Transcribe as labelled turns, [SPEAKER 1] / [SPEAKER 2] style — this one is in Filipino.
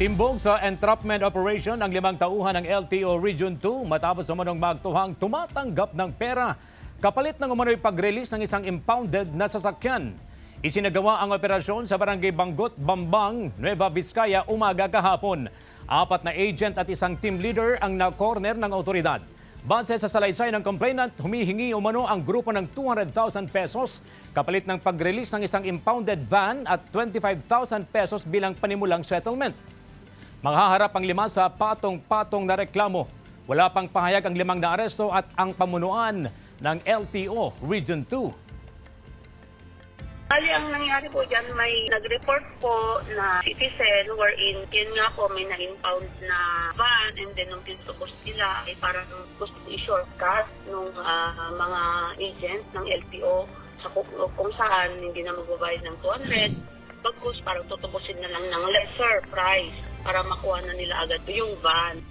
[SPEAKER 1] Timbog sa entrapment operation ang 5 tauhan ng LTO Region 2 matapos umanong magtuhang tumatanggap ng pera kapalit ng umano'y pag-release ng isang impounded na sasakyan. Isinagawa ang operasyon sa Barangay Banggot, Bambang, Nueva Vizcaya umaga kahapon. 4 na agent at isang team leader ang na-corner ng otoridad. Base sa salaysay ng complainant, humihingi umano ang grupo ng 200,000 pesos kapalit ng pag-release ng isang impounded van at 25,000 pesos bilang panimulang settlement. Manghaharap ang 5 sa patong-patong na reklamo. Wala pang pahayag ang 5 na aresto at ang pamunuan ng LTO Region 2.
[SPEAKER 2] Bali, ang nangyari po dyan, may nag-report po na citizen wherein yun nga po may na-impound na van and then nung tinutubos nila ay parang gusto i-shortcut nung mga agent ng LTO sa kung saan hindi na magbabayad ng 200. Bagkus parang tutubusin na lang ng lesser price para makuha na nila agad yung van.